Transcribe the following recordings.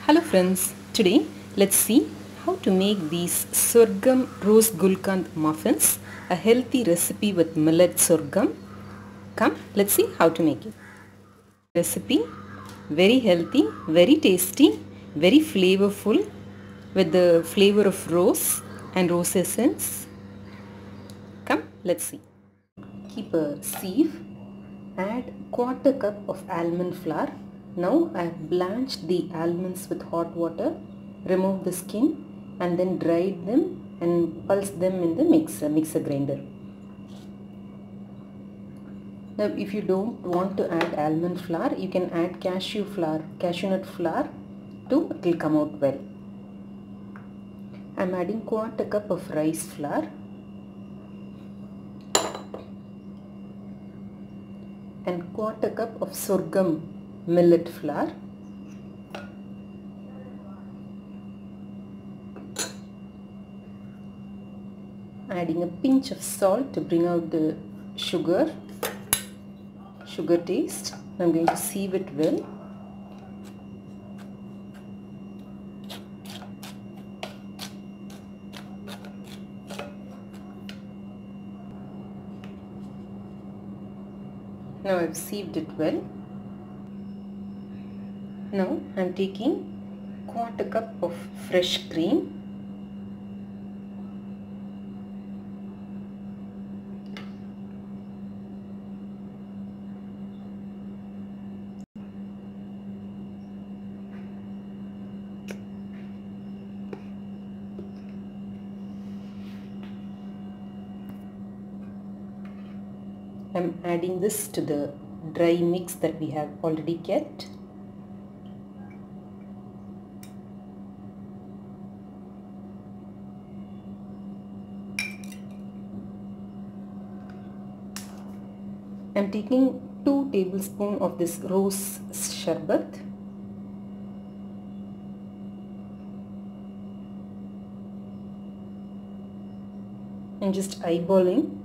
Hello friends, today let's see how to make these sorghum rose gulkand muffins, a healthy recipe with millet sorghum. Come, let's see how to make it. Recipe, very healthy, very tasty, very flavorful with the flavor of rose and rose essence. Come, let's see. Keep a sieve, add quarter cup of almond flour. Now I have blanched the almonds with hot water, remove the skin and then dried them and pulse them in the mixer grinder. Now if you don't want to add almond flour, you can add cashew nut flour too, it will come out well. I am adding quarter cup of rice flour and quarter cup of sorghum millet flour. Adding a pinch of salt to bring out the sugar taste. I'm going to sieve it well. Now I've sieved it well. Now I'm taking quarter cup of fresh cream. I'm adding this to the dry mix that we have already kept. I'm taking 2 tablespoons of this rose sherbet. I'm just eyeballing.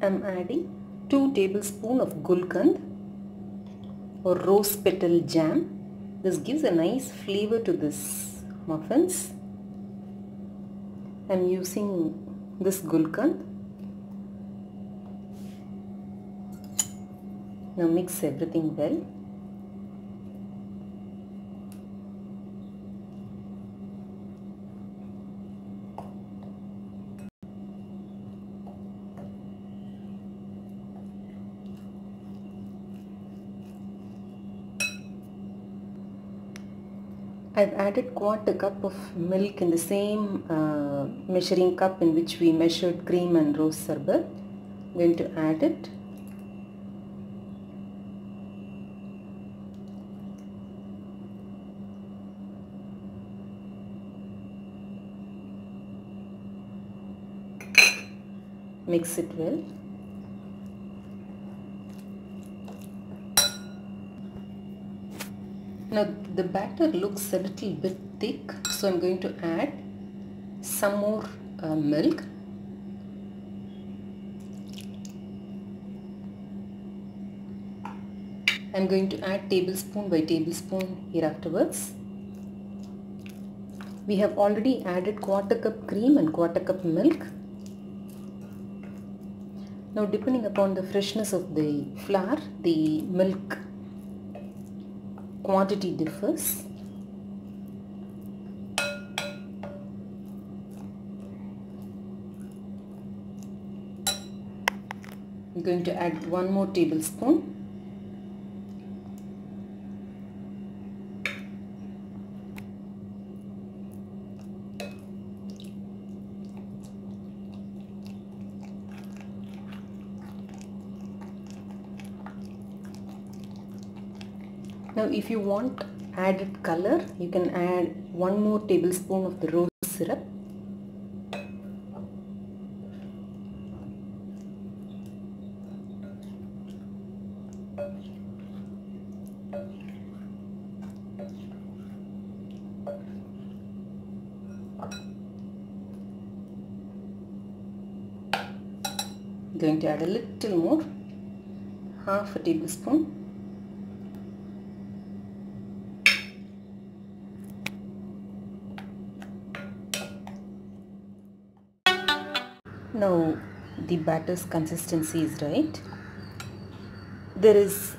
I'm adding 2 tablespoons of Gulkand or rose petal jam. This gives a nice flavor to this muffins. I'm using this Gulkand. Now mix everything well. I've added quarter cup of milk in the same measuring cup in which we measured cream and rose sherbet. I'm going to add it. Mix it well. Now the batter looks a little bit thick, so I'm going to add some more milk. I'm going to add tablespoon by tablespoon here afterwards. We have already added quarter cup cream and quarter cup milk. Now depending upon the freshness of the flour, the milk quantity differs. I'm going to add 1 more tablespoon. Now if you want added color, you can add 1 more tablespoon of the rose syrup. Going to add a little more, half a tablespoon. Now the batter's consistency is right. There is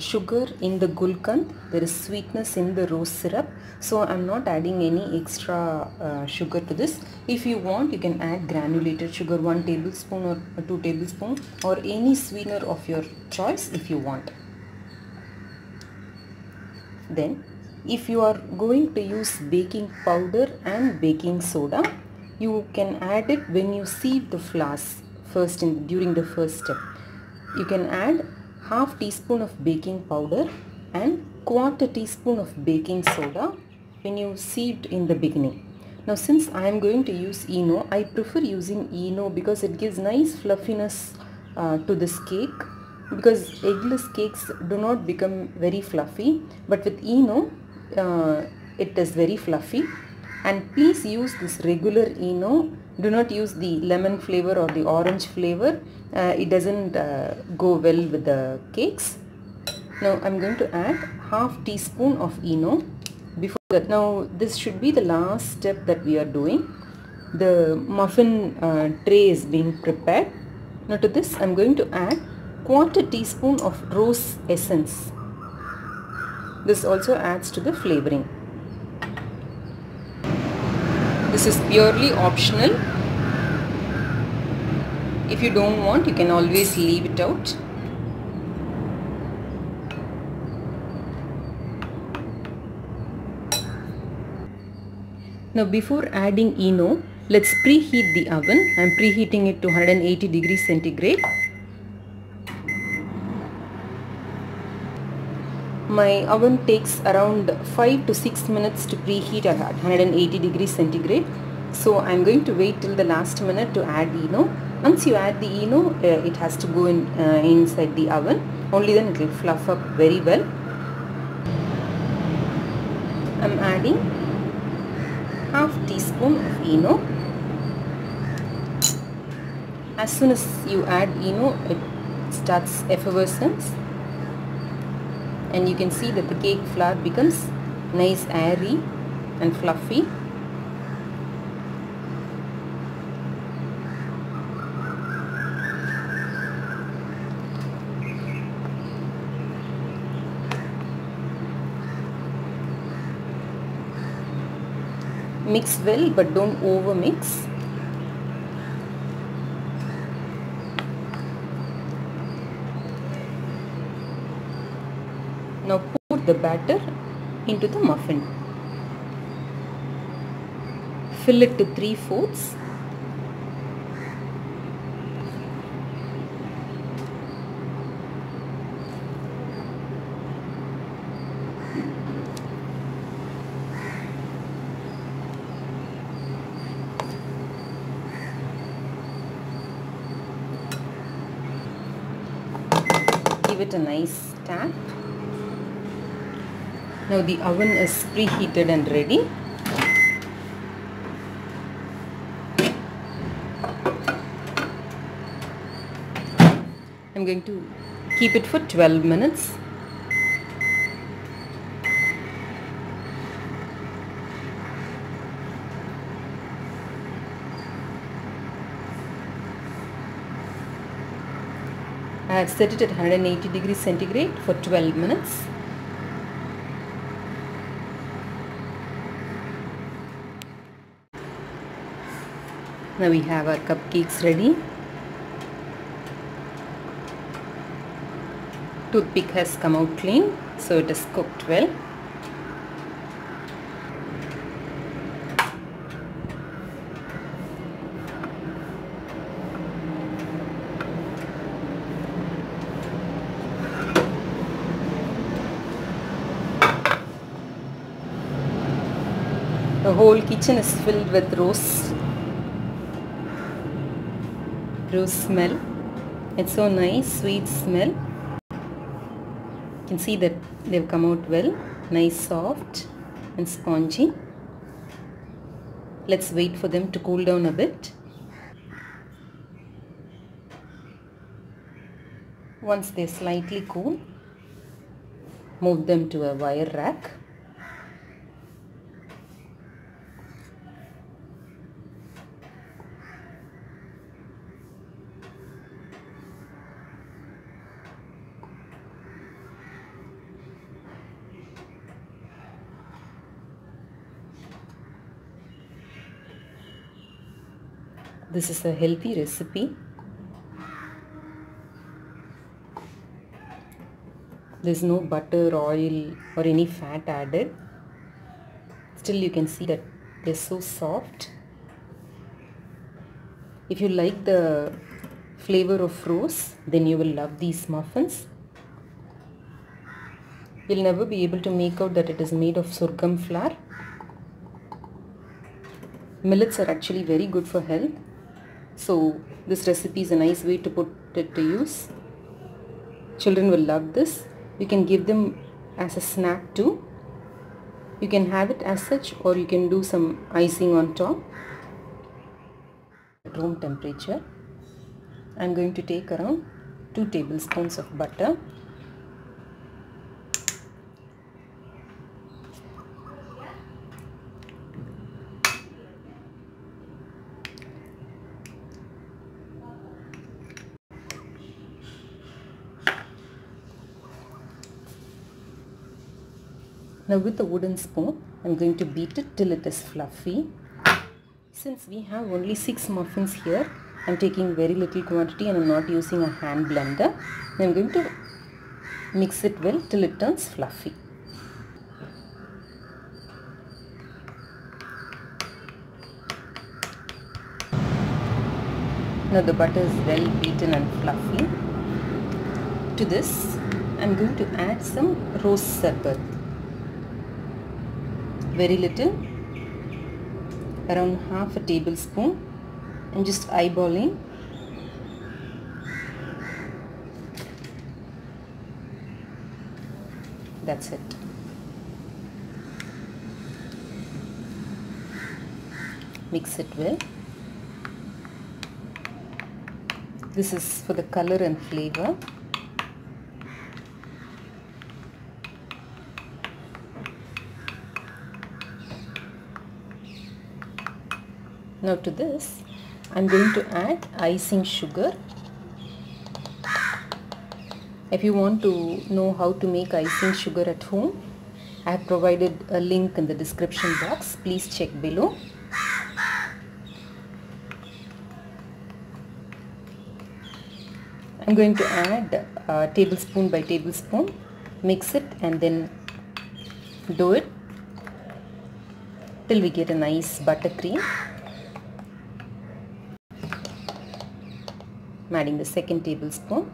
sugar in the Gulkand, there is sweetness in the rose syrup, so I'm not adding any extra sugar to this. If you want, you can add granulated sugar, 1 tablespoon or 2 tablespoons, or any sweetener of your choice if you want. Then if you are going to use baking powder and baking soda, you can add it when you sieve the flours during the first step. You can add half teaspoon of baking powder and quarter teaspoon of baking soda when you sieved in the beginning. Now since I am going to use Eno, I prefer using Eno because it gives nice fluffiness to this cake, because eggless cakes do not become very fluffy, but with Eno it is very fluffy. And please use this regular Eno, do not use the lemon flavor or the orange flavor. It doesn't go well with the cakes. Now I'm going to add half teaspoon of Eno before that. Now this should be the last step that we are doing. The muffin tray is being prepared. Now to this I'm going to add quarter teaspoon of rose essence. This also adds to the flavoring. This is purely optional. If you don't want, you can always leave it out. Now before adding Eno, let's preheat the oven. I am preheating it to 180 degrees centigrade. My oven takes around 5 to 6 minutes to preheat at 180 degrees centigrade. So I am going to wait till the last minute to add Eno. Once you add the Eno, it has to go inside the oven. Only then it will fluff up very well. I am adding half teaspoon of Eno. As soon as you add Eno, it starts effervescence. And you can see that the cake flour becomes nice, airy and fluffy. Mix well, but don't over mix. Now pour the batter into the muffin. Fill it to 3/4. Give it a nice tap. Now the oven is preheated and ready. I'm going to keep it for 12 minutes. I have set it at 180 degrees centigrade for 12 minutes. Now we have our cupcakes ready. Toothpick has come out clean, so it is cooked well. The whole kitchen is filled with rose smell. It's so nice, sweet smell. You can see that they've come out well, nice, soft and spongy. Let's wait for them to cool down a bit. Once they're slightly cool, move them to a wire rack. This is a healthy recipe. There's no butter, oil or any fat added. Still you can see that they're so soft. If you like the flavor of rose, then you will love these muffins. You'll never be able to make out that it is made of sorghum flour. Millets are actually very good for health. So this recipe is a nice way to put it to use. Children will love this. You can give them as a snack too. You can have it as such, or you can do some icing on top. At room temperature, I'm going to take around 2 tablespoons of butter. Now with a wooden spoon, I'm going to beat it till it is fluffy. Since we have only 6 muffins here, I'm taking very little quantity and I'm not using a hand blender. I'm going to mix it well till it turns fluffy. Now the butter is well beaten and fluffy. To this, I'm going to add some rose sherbet. Very little, around half a tablespoon. I'm just eyeballing. That's it. Mix it well. This is for the color and flavor. Now to this, I'm going to add icing sugar. If you want to know how to make icing sugar at home, I have provided a link in the description box. Please check below. I'm going to add tablespoon by tablespoon. Mix it and then do it till we get a nice buttercream. I'm adding the second tablespoon.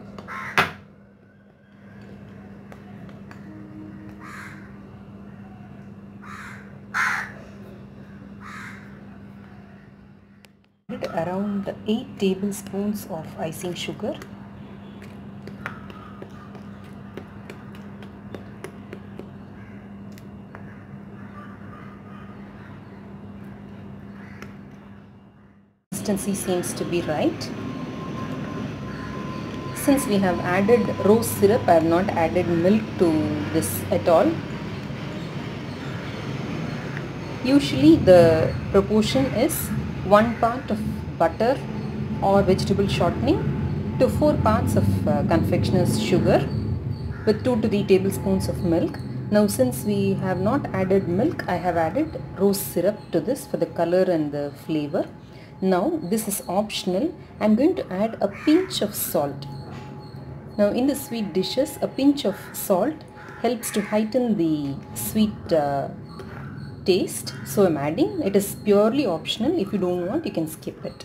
Around 8 tablespoons of icing sugar. Consistency seems to be right. Since we have added rose syrup, I have not added milk to this at all. Usually the proportion is 1 part of butter or vegetable shortening to 4 parts of confectioner's sugar with 2 to 3 tablespoons of milk. Now since we have not added milk, I have added rose syrup to this for the color and the flavor. Now this is optional. I am going to add a pinch of salt. Now in the sweet dishes, a pinch of salt helps to heighten the sweet taste. So I am adding. It is purely optional. If you don't want, you can skip it.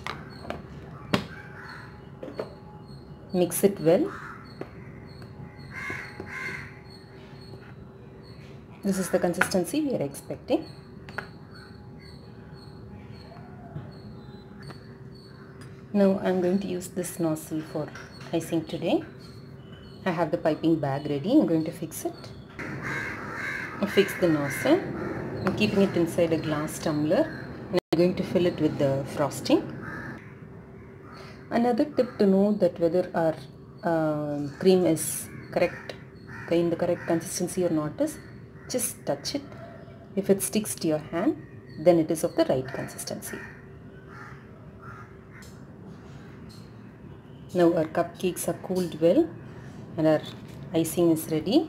Mix it well. This is the consistency we are expecting. Now I'm going to use this nozzle for icing today. I have the piping bag ready. I'm going to fix it. I fix the nozzle. I'm keeping it inside a glass tumbler and I'm going to fill it with the frosting. Another tip to know that whether our cream is correct, in the correct consistency or not is just touch it. If it sticks to your hand, then it is of the right consistency. Now our cupcakes are cooled well and our icing is ready.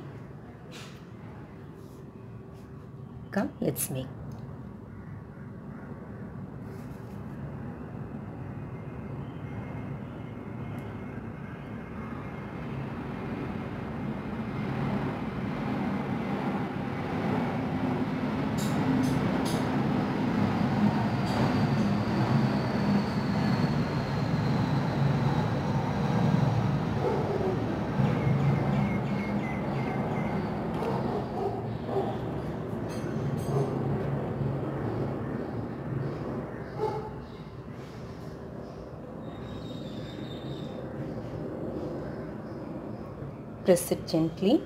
Come, let's make. Press it gently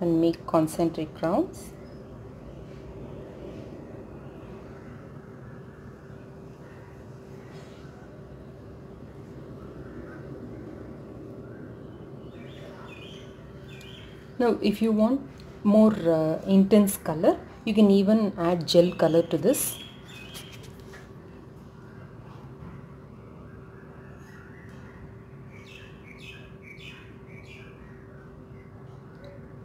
and make concentric rounds. Now if you want more intense color, you can even add gel color to this.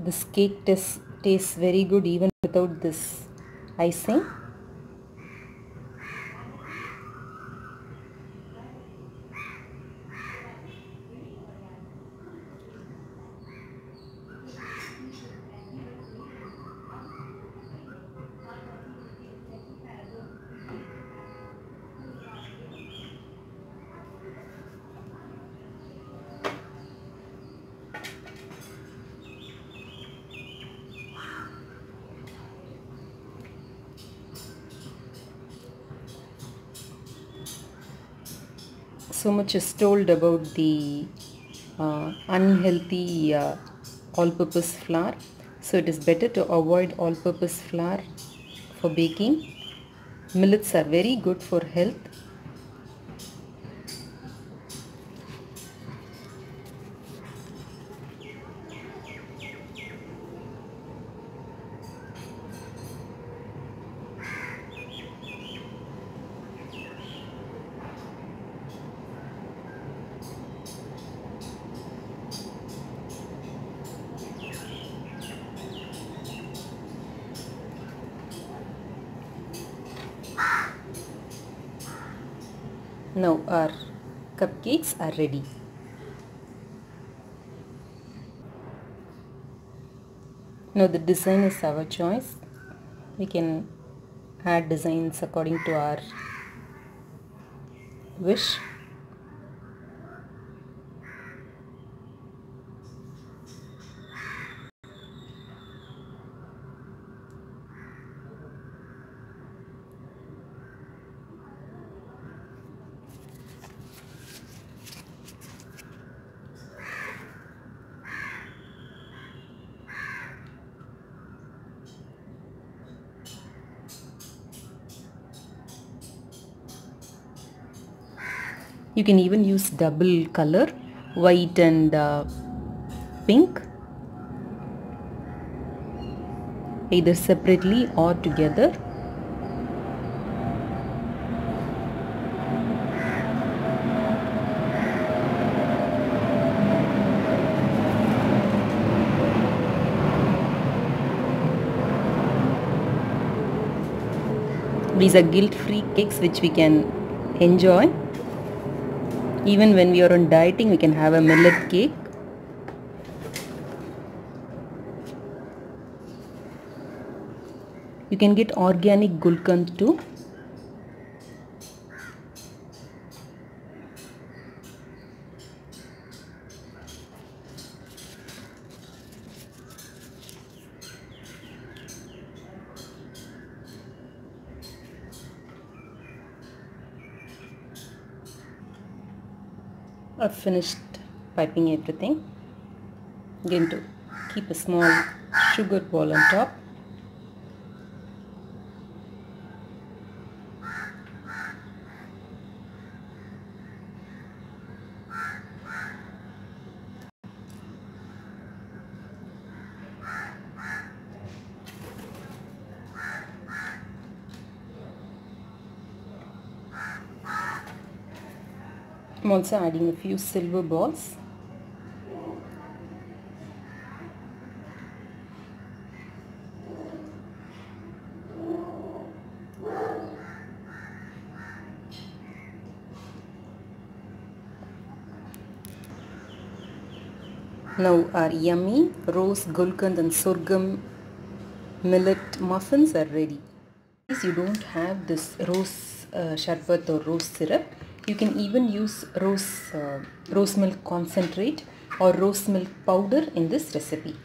This cake tastes very good even without this icing. So much is told about the unhealthy all-purpose flour, so it is better to avoid all-purpose flour for baking. Millets are very good for health. Now our cupcakes are ready. Now the design is our choice. We can add designs according to our wish. You can even use double color, white and pink, either separately or together. These are guilt-free cakes which we can enjoy. Even when we are on dieting, we can have a millet cake. You can get organic Gulkand too. I've finished piping everything. I'm going to keep a small sugar ball on top. I'm also adding a few silver balls. Now our yummy rose gulkand and sorghum millet muffins are ready. If you don't have this rose sherbet or rose syrup, you can even use rose milk concentrate or rose milk powder in this recipe.